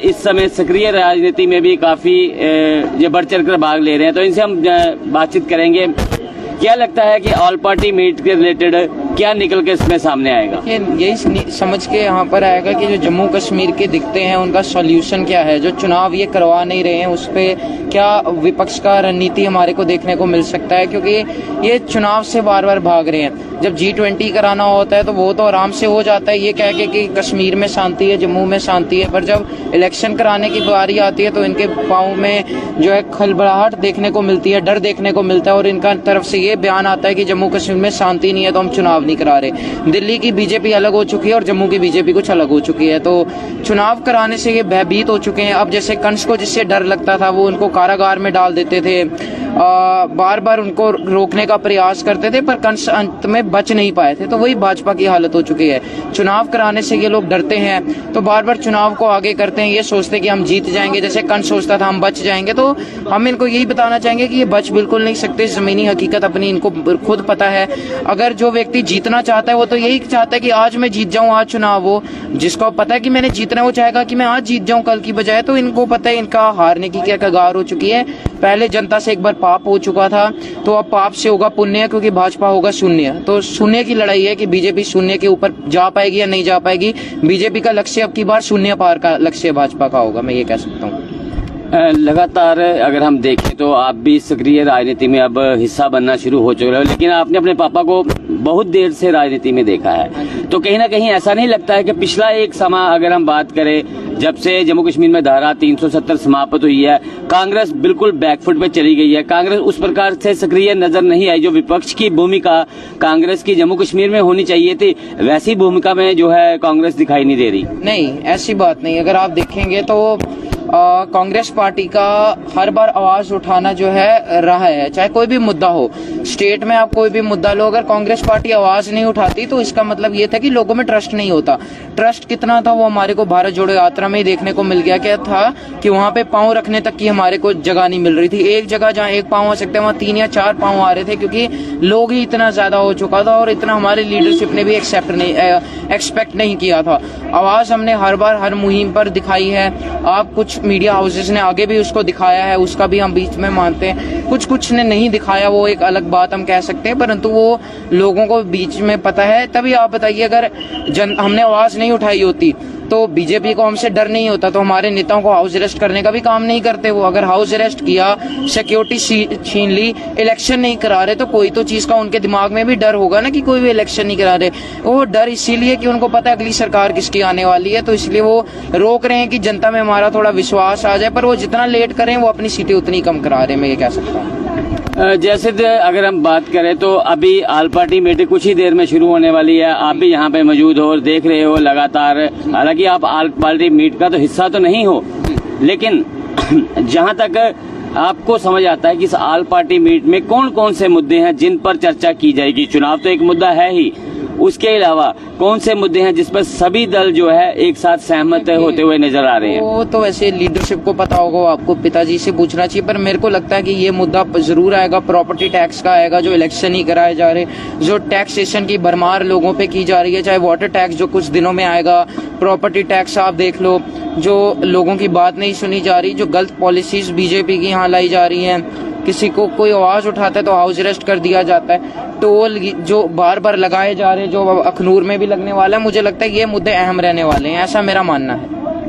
इस समय सक्रिय राजनीति में भी काफी ये बढ़ चढ़ कर भाग ले रहे हैं, तो इनसे हम बातचीत करेंगे। क्या लगता है कि ऑल पार्टी मीट के रिलेटेड क्या निकल के इसमें सामने आएगा? यही समझ के यहाँ पर आएगा कि जो जम्मू कश्मीर के दिक्कते हैं उनका सॉल्यूशन क्या है। जो चुनाव ये करवा नहीं रहे हैं उस पे क्या विपक्ष का रणनीति हमारे को देखने को मिल सकता है, क्योंकि ये चुनाव से बार बार भाग रहे हैं। जब G20 कराना होता है तो वो तो आराम से हो जाता है, ये कह के कि कश्मीर में शांति है, जम्मू में शांति है, पर जब इलेक्शन कराने की बारी आती है तो इनके पाँव में जो है खलबलाहट देखने को मिलती है, डर देखने को मिलता है, और इनका तरफ से ये बयान आता है कि जम्मू कश्मीर में शांति नहीं है तो हम चुनाव नहीं करा रहे। दिल्ली की बीजेपी अलग हो चुकी है और जम्मू की बीजेपी कुछ अलग हो चुकी है, तो चुनाव कराने से ये भयभीत हो चुके हैं। अब जैसे कंस को जिससे डर लगता था वो उनको कारागार में डाल देते थे, बार बार उनको रोकने का प्रयास करते थे, पर कंस अंत में बच नहीं पाए थे। तो वही भाजपा की हालत हो चुकी है। चुनाव कराने से ये लोग डरते हैं तो बार बार चुनाव को आगे करते हैं, ये सोचते हैं कि हम जीत जाएंगे। जैसे कंस सोचता था हम बच जाएंगे, तो हम इनको यही बताना चाहेंगे कि ये बच बिल्कुल नहीं सकते। जमीनी हकीकत अपनी इनको खुद पता है। अगर जो व्यक्ति जीतना चाहता है वो तो यही चाहता है कि आज मैं जीत जाऊं, आज चुनाव हो। जिसको पता है कि मैंने जीतना, वो चाहेगा कि मैं आज जीत जाऊं कल की बजाय। तो इनको पता है इनका हारने की क्या कगार हो चुकी है। पहले जनता से एक बार पाप हो चुका था, तो अब पाप से होगा पुण्य, क्योंकि भाजपा होगा शून्य। तो शून्य की लड़ाई है कि बीजेपी शून्य के ऊपर जा पाएगी या नहीं जा पाएगी। बीजेपी का लक्ष्य अब की बार शून्य पार का लक्ष्य भाजपा का होगा, मैं ये कह सकता हूँ। लगातार अगर हम देखें तो आप भी सक्रिय राजनीति में अब हिस्सा बनना शुरू हो चुके हो, लेकिन आपने अपने पापा को बहुत देर से राजनीति में देखा है, तो कहीं ना कहीं ऐसा नहीं लगता है कि पिछला एक समय अगर हम बात करें, जब से जम्मू कश्मीर में धारा 370 समाप्त हुई है, कांग्रेस बिल्कुल बैकफुट पे चली गई है। कांग्रेस उस प्रकार से सक्रिय नजर नहीं आई। जो विपक्ष की भूमिका कांग्रेस की जम्मू कश्मीर में होनी चाहिए थी, वैसी भूमिका में जो है कांग्रेस दिखाई नहीं दे रही। नहीं, ऐसी बात नहीं। अगर आप देखेंगे तो कांग्रेस पार्टी का हर बार आवाज उठाना जो है रहा है, चाहे कोई भी मुद्दा हो। स्टेट में आप कोई भी मुद्दा लो, अगर कांग्रेस पार्टी आवाज नहीं उठाती तो इसका मतलब ये था कि लोगों में ट्रस्ट नहीं होता। ट्रस्ट कितना था वो हमारे को भारत जोड़ो यात्रा में ही देखने को मिल गया। क्या था कि वहाँ पे पांव रखने तक की हमारे को जगह नहीं मिल रही थी। एक जगह जहाँ एक पांव आ सकते हैं वहाँ 3 या 4 पांव आ रहे थे, क्योंकि लोग ही इतना ज्यादा हो चुका था और इतना हमारे लीडरशिप ने भी एक्सपेक्ट नहीं किया था। आवाज हमने हर बार हर मुहिम पर दिखाई है। आप कुछ मीडिया हाउसेस ने आगे भी उसको दिखाया है, उसका भी हम बीच में मानते हैं। कुछ ने नहीं दिखाया, वो एक अलग बात हम कह सकते हैं, परंतु वो लोगों को बीच में पता है। तभी आप बताइए, अगर हमने आवाज नहीं उठाई होती तो बीजेपी को हमसे डर नहीं होता, तो हमारे नेताओं को हाउस अरेस्ट करने का भी काम नहीं करते वो। अगर हाउस अरेस्ट किया, सिक्योरिटी छीन ली, इलेक्शन नहीं करा रहे, तो कोई तो चीज का उनके दिमाग में भी डर होगा ना कि कोई भी इलेक्शन नहीं करा रहे। वो डर इसीलिए कि उनको पता है अगली सरकार किसकी आने वाली है, तो इसलिए वो रोक रहे हैं कि जनता में हमारा थोड़ा विश्वास आ जाए। पर वो जितना लेट करें वो अपनी सीटें उतनी कम करा रहे हैं, मैं ये कह सकता हूँ। जैसे अगर हम बात करें तो अभी ऑल पार्टी मीटिंग कुछ ही देर में शुरू होने वाली है। आप भी यहाँ पे मौजूद हो और देख रहे हो लगातार। हालांकि आप ऑल पार्टी मीट का तो हिस्सा तो नहीं हो, लेकिन जहाँ तक आपको समझ आता है कि इस ऑल पार्टी मीट में कौन कौन से मुद्दे हैं जिन पर चर्चा की जाएगी? चुनाव तो एक मुद्दा है ही, उसके अलावा कौन से मुद्दे हैं जिस पर सभी दल जो है एक साथ सहमत होते हुए नजर आ रहे हैं? वो तो वैसे लीडरशिप को पता होगा, आपको पिताजी से पूछना चाहिए। पर मेरे को लगता है कि ये मुद्दा जरूर आएगा। प्रॉपर्टी टैक्स का आएगा, जो इलेक्शन ही कराए जा रहे, जो टैक्सेशन की भरमार लोगों पे की जा रही है, चाहे वाटर टैक्स जो कुछ दिनों में आएगा, प्रॉपर्टी टैक्स आप देख लो, जो लोगों की बात नहीं सुनी जा रही, जो गलत पॉलिसीज बीजेपी की यहाँ लाई जा रही हैं। किसी को कोई आवाज उठाता है तो हाउस अरेस्ट कर दिया जाता है। टोल जो बार बार लगाए जा रहे हैं, जो अखनूर में भी लगने वाला है, मुझे लगता है ये मुद्दे अहम रहने वाले हैं, ऐसा मेरा मानना है।